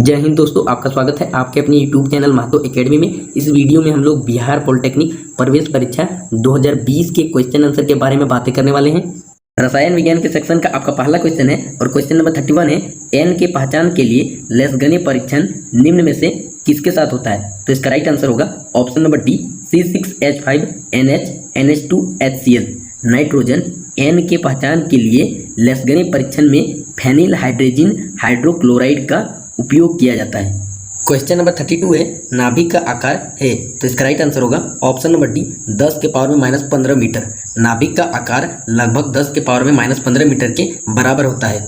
जय हिंद दोस्तों, आपका स्वागत है आपके अपने यूट्यूब चैनल महतो एकेडमी में। इस वीडियो में हम लोग बिहार पॉलिटेक्निक प्रवेश परीक्षा 2020 के क्वेश्चन आंसर के बारे में बातें करने वाले हैं। रसायन विज्ञान के सेक्शन का आपका पहला क्वेश्चन है और क्वेश्चन नंबर 31 है। एन के पहचान के लिए लेसगने परीक्षण निम्न में से किसके साथ होता है? तो इसका राइट आंसर होगा option number D, C6H5NH NH2HCl। Nitrogen N के पहचान के लिए लेसगने परीक्षण में फेनिल हाइड्रोजन हाइड्रोक्लोराइड का उपयोग किया जाता है। क्वेश्चन नंबर 32 है। नाभिक का आकार है, तो इसका राइट आंसर होगा ऑप्शन नंबर डी, 10 के पावर में -15 मीटर। नाभिक का आकार लगभग 10 के पावर में -15 मीटर के बराबर होता है।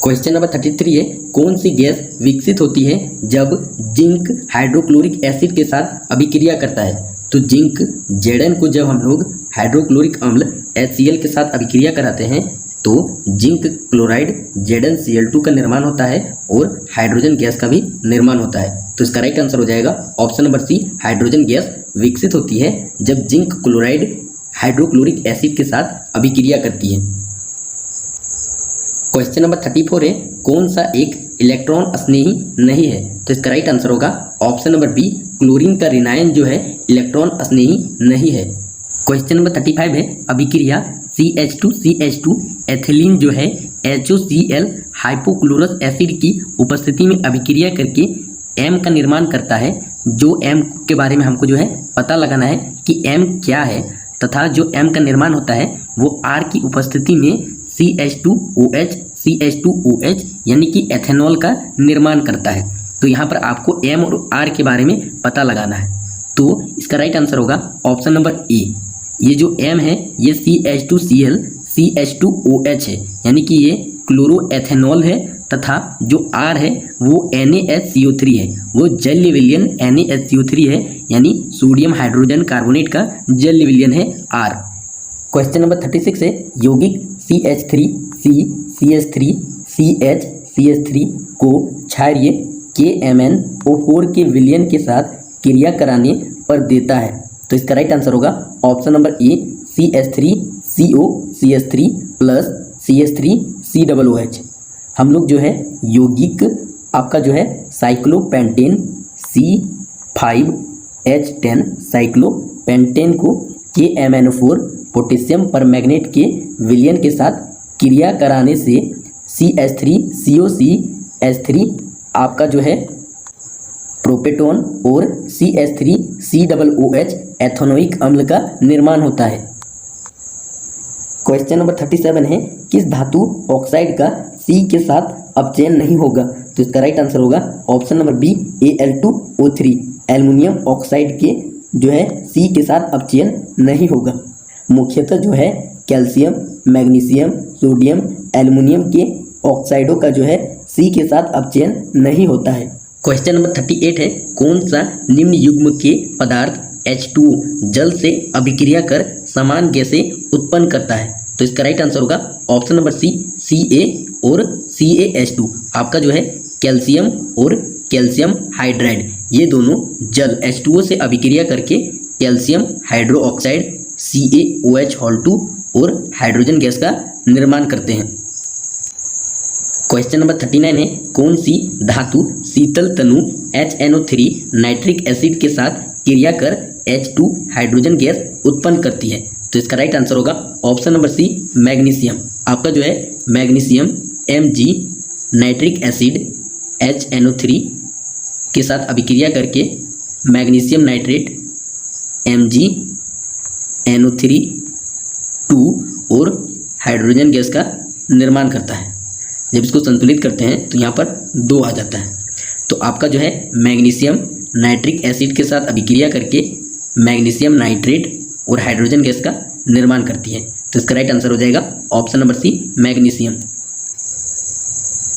क्वेश्चन नंबर 33 है। कौन सी गैस विकसित होती है जब जिंक हाइड्रोक्लोरिक एसिड के साथ अभिक्रिया करता है? तो जिंक Zn को जब हम लोग हाइड्रोक्लोरिक अम्ल HCl के साथ अभिक्रिया कराते हैं तो जिंक क्लोराइड ZnCl2 का निर्माण होता है और हाइड्रोजन गैस का भी निर्माण होता है। तो इसका राइट आंसर हो जाएगा option number C, hydrogen gas विकसित होती है जब जिंक क्लोराइड हाइड्रोक्लोरिक एसिड के साथ अभिक्रिया करती है। क्वेश्चन नंबर 34 है। कौन सा एक इलेक्ट्रॉन स्नेही नहीं है? तो इसका राइट आंसर होगा ऑप्शन नंबर बी, क्लोरीन का ऋणायन जो है इलेक्ट्रॉन स्नेही नहीं है। क्वेश्चन नंबर 35 है। अभिक्रिया CH2CH2 एथिलीन जो है HOCl हाइपोक्लोरस एसिड की उपस्थिति में अभिक्रिया करके M का निर्माण करता है। जो M के बारे में हमको जो है पता लगाना है कि M क्या है तथा जो M का निर्माण होता है वो R की उपस्थिति में CH2OH यानी कि एथेनॉल का निर्माण करता है। तो यहाँ पर आपको M और R के बारे में पता लगाना है। तो इसका राइट आंसर होगा ऑप्शन नंबर ए। ये जो M है ये CH2Cl CH2OH है, यानी कि ये क्लोरोएथेनॉल है तथा जो R है वो NaHCO3 है, वो जलीय विलयन NaHCO3 है, यानी सोडियम हाइड्रोजन कार्बोनेट का जलीय विलयन है R। क्वेश्चन नंबर 36 है। यौगिक CH3CCH3CH3 को क्षारीय KMnO4 के विलयन के साथ क्रिया कराने पर देता है। तो इसका राइट आंसर होगा ऑप्शन नंबर ए, CH3COCH3 प्लस CH3COOH। हम लोग जो है यौगिक आपका जो है साइक्लोपेंटेन C5H10 साइक्लोपेंटेन को KMnO4 पोटेशियम परमैंगनेट के विलयन के साथ क्रिया कराने से CH3COCH3 आपका जो है प्रोपेटोन और CH3COOH एथेनोइक अम्ल का निर्माण होता है। क्वेश्चन नंबर 37 है। किस धातु ऑक्साइड का C के साथ अपचयन नहीं होगा? तो इसका राइट आंसर होगा option number B, Al2O3। Aluminium oxide के जो है C के साथ अपचयन नहीं होगा। मुख्यतः जो है कैल्शियम, मैग्नीशियम, सोडियम, एल्युमिनियम के ऑक्साइडों का जो है C के साथ अपचयन नहीं होता है। क्वेश्चन नंबर 38 है। कौन सा निम्न युग्म के पदार्थ H2O जल से अभिक्रिया कर समान गैसें उत्पन्न करता है? तो इसका राइट आंसर होगा ऑप्शन नंबर सी, Ca और CaH2। आपका जो है कैल्शियम और कैल्शियम हाइड्राइड ये दोनों जल H2O से अभिक्रिया करके कैल्शियम हाइड्रो ऑक्साइड CaOH2 और हाइड्रोजन गैस का निर्माण करते हैं। क्वेश्चन नंबर 39 है। कौन सी धातु शीतल तनु HNO3 नाइट्रिक एसिड के साथ क्रिया कर H2 हाइड्रोजन गैस उत्पन्न करती है? तो इसका राइट आंसर होगा ऑप्शन नंबर सी, मैग्नीशियम। आपका जो है magnesium Mg nitric acid HNO3 के साथ अभिक्रिया करके मैग्नीशियम नाइट्रेट MgNO3 और हाइड्रोजन गैस का निर्माण करता है। जब इसको संतुलित करते हैं तो यहाँ पर 2 आ जाता है। तो आपका जो है मैग्नीशियम नाइट्रिक एसिड के साथ अभिक्रिया करके मैग्नीशियम नाइट्रेट और हाइड्रोजन गैस का निर्माण करती है। तो इसका राइट आंसर हो जाएगा option number C, magnesium.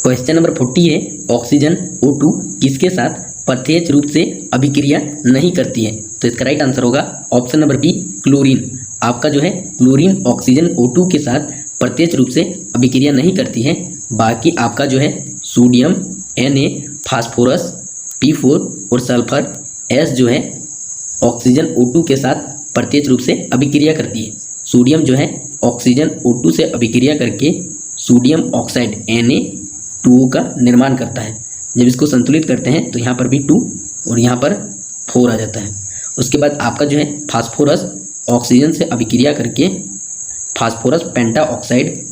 Question number 40 है। ऑक्सीजन O2 किसके साथ प्रत्यक्ष रूप से अभिक्रिया नहीं करती है? तो इसका राइट आंसर होगा ऑप्शन नंबर बी, क्लोरीन। आपका जो है क्लोरीन ऑक्सीजन O2 के साथ प्रत्यक्ष रूप से अभिक्रिया नहीं करती है। बाकी आपका जो है सोडियम Na, फास्फोरस P4 और सल्फर S जो है ऑक्सीजन O2 के साथ प्रत्यक्ष रूप से अभिक्रिया करती है। सोडियम जो है ऑक्सीजन O2 से अभिक्रिया करके सोडियम ऑक्साइड Na 2O का निर्माण करता है। जब इसको संतुलित करते हैं तो यहाँ पर भी 2 और यहाँ पर 4 आ जाता है। उसके बाद आपका जो है फास्फोरस ऑक्सीजन से अभिक्रिया करके फास्फोरस पेंटाऑक्साइड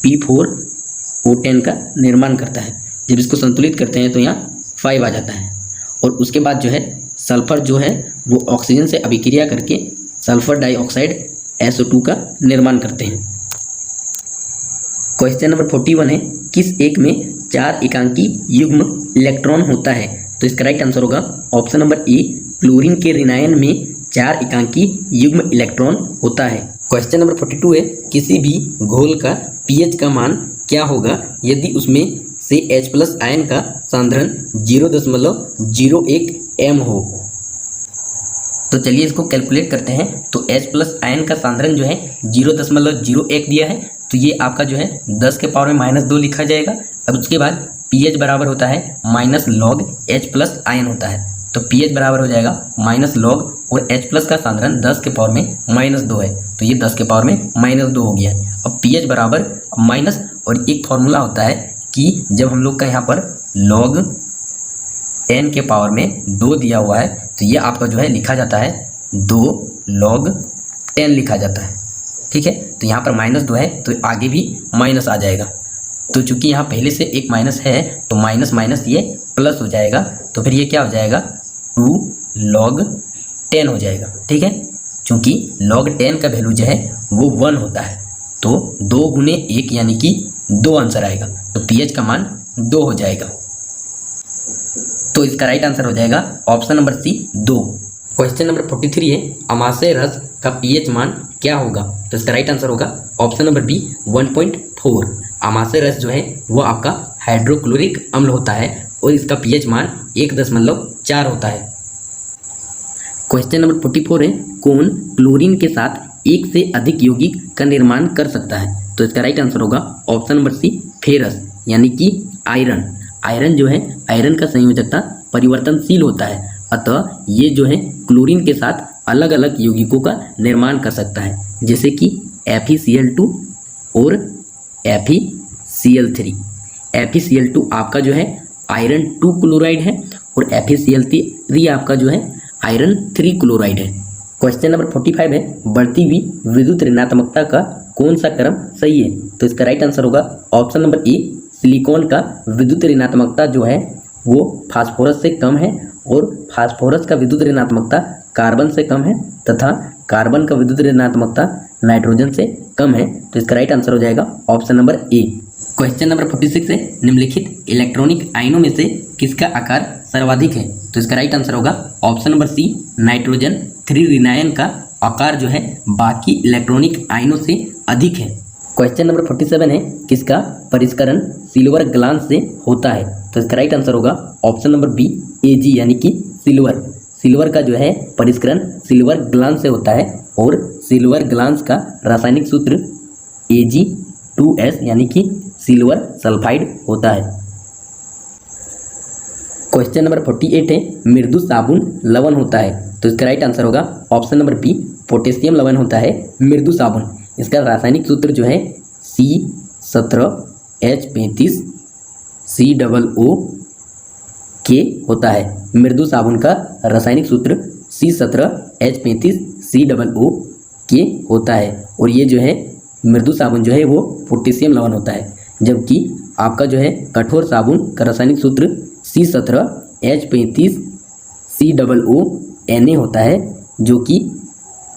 P4O10 का निर्माण करता है। जब इसको संतुलित करते हैं तो यहाँ 5 आ जाता है। और उसके बाद जो है सल्फर जो है वो ऑक्सीजन से अभिक्रिया करके सल्फर डाइऑक्साइड SO2 का निर्माण करते हैं। क्वेश्चन नंबर 41 है, किस एक में 4 एकांकी युग्म इलेक्ट्रॉन होता है? तो इसका राइट आंसर होगा ऑप्शन नंबर ए, क्लोरीन के ऋणायन में 4 एकांकी युग्म इलेक्ट्रॉन होता है। क्वेश्चन नंबर 42 है, किसी भी घोल का pH का मान क्या होगा यदि उसमें से H+ आयन का सांद्रण 0.01 m हो? तो चलिए इसको कैलकुलेट करते हैं। तो H+ आयन का सांद्रण जो है 0.01 दिया है, तो ये आपका जो है 10 के पावर में -2 लिखा जाएगा। अब उसके बाद pH बराबर होता है -log H+ आयन होता है, तो pH बराबर हो जाएगा -log और H+ का सांद्रण 10 के पावर में -2 है, तो ये 10 के पावर में -2 हो गया। अब pH बराबर माइनस, और एक फॉर्मूला होता है कि जब हम लोग का यहाँ पर log n के पावर में 2 दिया हुआ है तो ये आपका जो है लिखा जाता है 2 log 10 लिखा जाता है। ठीक है, तो यहाँ पर -2 है तो आगे भी माइनस आ जाएगा। तो चूंकि यहाँ पहले से एक माइनस है तो माइनस माइनस ये प्लस हो जाएगा, तो फिर ये क्या हो जाएगा 2 log 10 हो जाएगा। ठीक है, चूंकि log 10 का वैल्यू जो है वो 1 होता है, तो 2 गुने 1 यानी कि 2 आंसर आएगा, तो pH का मान 2 हो जाएगा। तो इसका राइट आंसर हो जाएगा option number C 2। Question number 43 है, अमाशय रस का pH मान क्या होगा? तो इसका राइट आंसर होगा ऑप्शन नंबर बी 1.4। अमाशय रस जो है वो आपका हाइड्रोक्लोरिक अम्ल होता है और इसका pH मान 1.4 होता है। क्वेश्चन नंबर 44 है, कौन क्लोरीन के साथ एक से अधिक यौगिक का निर्माण कर सकता है? तो इसका राइट आंसर होगा ऑप्शन नंबर सी फेरस, यानी कि आयरन। आयरन जो है, आयरन का संयोजकता परिवर्तनशील होता है, अतः ये जो है क्लोरीन के साथ अलग अलग यौगिकों का निर्माण कर सकता है, जैसे कि FeCl2 और FeCl3। FeCl2 आपका जो है आयरन 2 क्लोराइड है और FeCl3 आपका जो है आयरन 3 क्लोराइड है। क्वेश्चन नंबर 45 है, बढ़ती हुई विद्युत ऋणात्मकता का कौन सा क्रम सही है? तो इसका राइट आंसर होगा ऑप्शन नंबर ए, सिलिकॉन का विद्युत ऋणात्मकता जो है वो फास्फोरस से कम है और फास्फोरस का विद्युत ऋणात्मकता कार्बन से कम है तथा कार्बन का विद्युत ऋणात्मकता नाइट्रोजन से कम है, तो इसका राइट आंसर हो जाएगा ऑप्शन नंबर ए। क्वेश्चन नंबर 46 है, निम्नलिखित इलेक्ट्रॉनिक आयनों में से किसका आकार सर्वाधिक है? तो इसका राइट आंसर होगा ऑप्शन नंबर सी, नाइट्रोजन 3 ऋणायन का आकार जो है बाकी इलेक्ट्रॉनिक आयनों से अधिक है। क्वेश्चन नंबर 47 है, किसका परिष्करण सिल्वर ग्लास से होता है? तो इसका राइट आंसर होगा ऑप्शन नंबर बी, Ag यानी कि सिल्वर। सिल्वर का जो है परिष्करण सिल्वर ग्लास से होता है और सिल्वर ग्लास का रासायनिक सूत्र Ag2S यानी कि सिल्वर सल्फाइड होता है। क्वेश्चन नंबर 48 है, मृदु साबुन लवण होता है? तो इसका राइट आंसर होगा ऑप्शन नंबर बी, पोटेशियम लवण होता है मृदु साबुन। इसका रासायनिक सूत्र जो है C17H35COO होता है। मृदु साबुन का रासायनिक सूत्र C17H35COO होता है और ये जो है मृदु साबुन जो है वो पोटेशियम लवण होता है, जबकि आपका जो है कठोर साबुन का रासायनिक सूत्र C17H35COO होता है, जो कि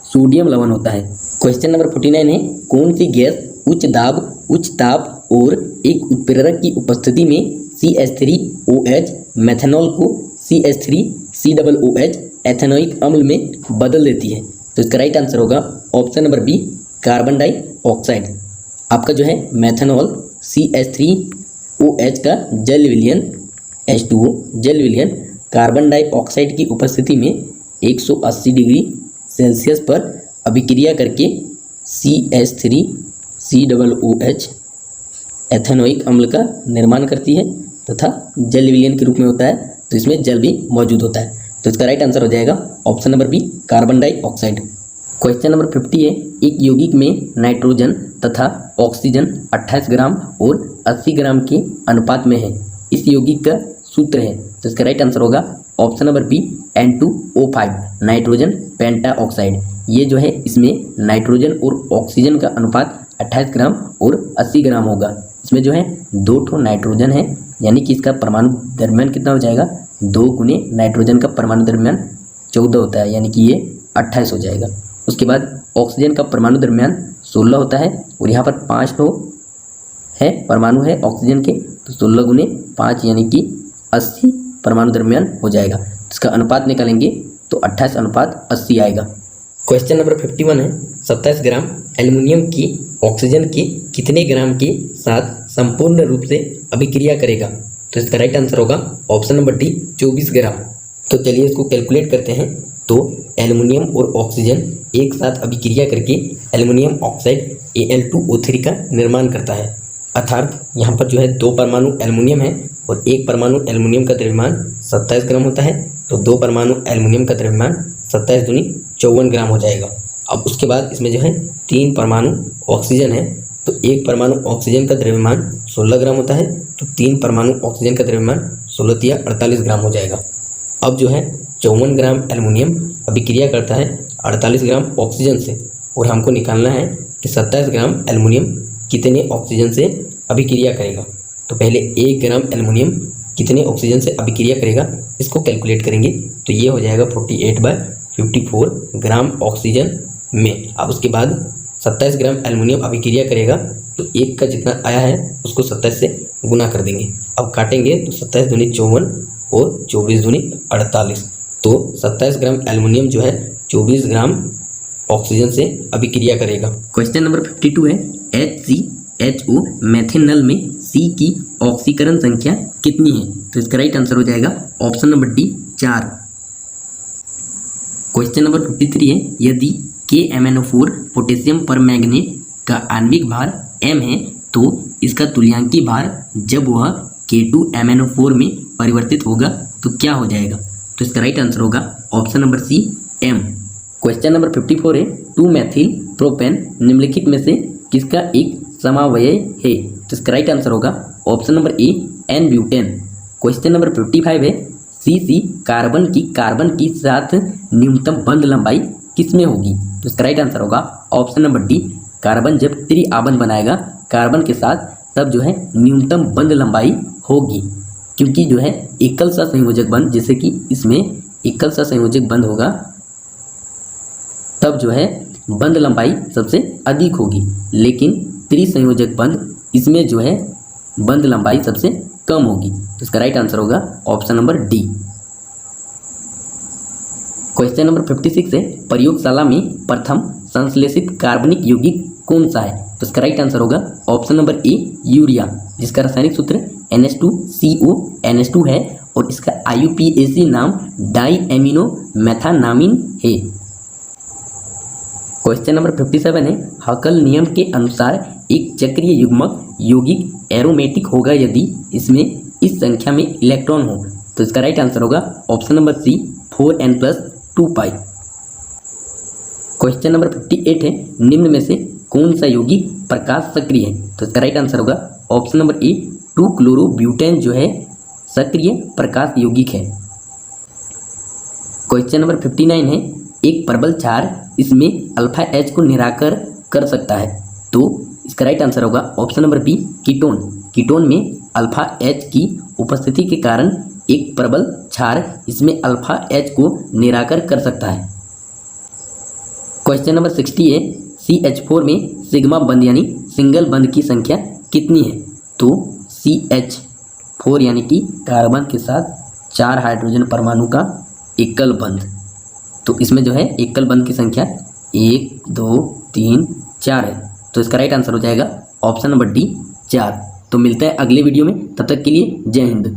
सोडियम लवण होता है। क्वेश्चन नंबर 49 है, कौन सी गैस उच्च दाब, उच्च ताप और एक उत्प्रेरक की उपस्थिति में CH3OH मेथनॉल को CH3COOH एथेनोइक अम्ल में बदल देती है? तो इसका राइट आंसर होगा option number B, carbon dioxide. आपका जो है मेथनॉल CH3OH का जल विलयन H2O जल विलयन कार्बन डाइऑक्साइड की उपस्थिति में 180 डिग्री सेल्सियस पर अभिक्रिया करके CH3COOH एथेनोइक अम्ल का निर्माण करती है तथा जल विलयन के रूप में होता है, तो इसमें जल भी मौजूद होता है। तो इसका राइट आंसर हो जाएगा option number B, carbon dioxide. Question number 50 है, एक यौगिक में नाइट्रोजन तथा ऑक्सीजन 28 ग्राम और 80 ग्राम के अनुपात में है। इस यौगिक का सूत्र है, तो इसका राइट आंसर होगा option number B N2O5 nitrogen pentaoxide. ये जो है इसमें नाइट्रोजन और ऑक्सीजन का अनुपात 28 ग्राम और 80 ग्राम होगा। इसमें जो है 2 ठो नाइट्रोजन है, यानी कि इसका परमाणु द्रव्यमान कितना हो जाएगा, 2 गुने नाइट्रोजन का परमाणु द्रव्यमान 14 होता है, यानी कि ये 28 हो जाएगा। उसके बाद ऑक्सीजन का परमाणु द्रव्यमान 16 होता है और यहाँ पर 5 ठो है परमाणु है ऑक्सीजन के, तो 16 गुने 5 यानी कि 80 परमाणु द्रव्यमान हो जाएगा। इसका अनुपात निकालेंगे तो 28 अनुपात 80 आएगा। क्वेश्चन नंबर 51 है 27 ग्राम एल्युमिनियम की ऑक्सीजन के कितने ग्राम के साथ संपूर्ण रूप से अभिक्रिया करेगा, तो इसका राइट आंसर होगा ऑप्शन नंबर डी 24 ग्राम। तो चलिए इसको कैलकुलेट करते हैं। तो एल्युमिनियम और ऑक्सीजन एक साथ अभिक्रिया करके एल्युमिनियम ऑक्साइड Al2O3 का निर्माण करता है, अर्थात यहाँ पर जो है 2 परमाणु एल्युमिनियम है और 1 परमाणु एल्युमिनियम का द्रव्यमान 27 ग्राम होता है, तो 2 परमाणु एल्युमिनियम का द्रव्यमान 27 दूनी 54 ग्राम हो जाएगा। अब उसके बाद इसमें जो है 3 परमाणु ऑक्सीजन है, तो 1 परमाणु ऑक्सीजन का द्रव्यमान 16 ग्राम होता है, तो 3 परमाणु ऑक्सीजन का द्रव्यमान 16 तिया 48 ग्राम हो जाएगा। अब जो है 54 ग्राम एल्युमिनियम अभिक्रिया करता है 48 ग्राम ऑक्सीजन से, और हमको निकालना है कि 27 ग्राम एल्युमिनियम कितने ऑक्सीजन से अभिक्रिया करेगा। तो पहले 1 ग्राम एल्युमिनियम कितने ऑक्सीजन से अभिक्रिया करेगा इसको कैलकुलेट करेंगे, तो ये हो जाएगा 48/54 ग्राम ऑक्सीजन में। अब उसके बाद 27 ग्राम एल्युमिनियम अभिक्रिया करेगा, तो 1 का जितना आया है उसको 27 से गुना कर देंगे। अब काटेंगे तो 27 दूनी 54 और 24 दूनी 48, तो 27 ग्राम एल्युमिनियम जो है 24 ग्राम ऑक्सीजन से अभिक्रिया करेगा। क्वेश्चन नंबर 52 है HCHO मेथेनल में C की ऑक्सीकरण संख्या कितनी है, तो इसका राइट आंसर हो जाएगा option number D 4। Question number 53 है यदि KMnO4 पोटेशियम परमैंगनेट का आणविक भार m है, तो इसका तुल्यांकी भार जब वह K2MnO4 में परिवर्तित होगा तो क्या हो जाएगा, तो इसका राइट आंसर होगा option number C m। Question number 54 है 2-मेथिल प्रोपेन निम्नलिखित में से किसका एक समावयव है, तो इसका राइट आंसर होगा ऑप्शन नंबर ए N-ब्यूटेन। क्वेश्चन नंबर 55 है CC कार्बन की साथ न्यूनतम बंध लंबाई किसमें होगी, तो इसका राइट आंसर होगा ऑप्शन नंबर डी। कार्बन जब त्रिआबंध बनाएगा कार्बन के साथ तब जो है न्यूनतम बंध लंबाई होगी, क्योंकि जो है एकल सा संयोजक बंध, जैसे कि इसमें एकल सा संयोजक बंध होगा तब जो है बंध लंबाई सबसे अधिक होगी, लेकिन त्रिसंयोजक बंध इसमें जो है बंध लंबाई सबसे कम होगी, तो इसका राइट आंसर होगा option number D. Question number 56 है प्रयोगशाला में प्रथम संश्लेषित कार्बनिक यौगिक कौन सा है, तो इसका राइट आंसर होगा ऑप्शन नंबर ए यूरिया, जिसका रासायनिक सूत्र NH2CO NH2 है और इसका IUPAC नाम डाई एमिनो मैथानामिन है। क्वेश्चन नंबर 57 है हकल नियम के अनुसार एक चक्रीय युग्मक यौगिक एरोमेटिक होगा यदि इसमें इस संख्या में इलेक्ट्रॉन हो, तो इसका राइट आंसर होगा option number C 4n+2π। Question number 58 है निम्न में से कौन सा यौगिक प्रकाश सक्रिय है, तो इसका राइट आंसर होगा ऑप्शन नंबर ए 2-क्लोरोब्यूटेन जो है सक्रिय प्रकाश यौगिक है। क्वेश्चन नंबर 59 है एक प्रबल क्षार इसमें अल्फा H को निराकर कर सकता है, तो इसका राइट आंसर होगा option number B ketone. Ketone में अल्फा H की उपस्थिति के कारण एक प्रबल क्षार इसमें अल्फा H को निराकर कर सकता है। क्वेश्चन नंबर 60 है CH4 में सिग्मा बंध यानी सिंगल बंध की संख्या कितनी है, तो CH4 यानी कि कार्बन के साथ 4 हाइड्रोजन परमाणु का एकल बंध, तो इसमें जो है एकल बंध की संख्या 1 2 3 4 है, तो इसका राइट आंसर हो जाएगा ऑप्शन नंबर डी 4। तो मिलते हैं अगले वीडियो में, तब तक के लिए जय हिंद।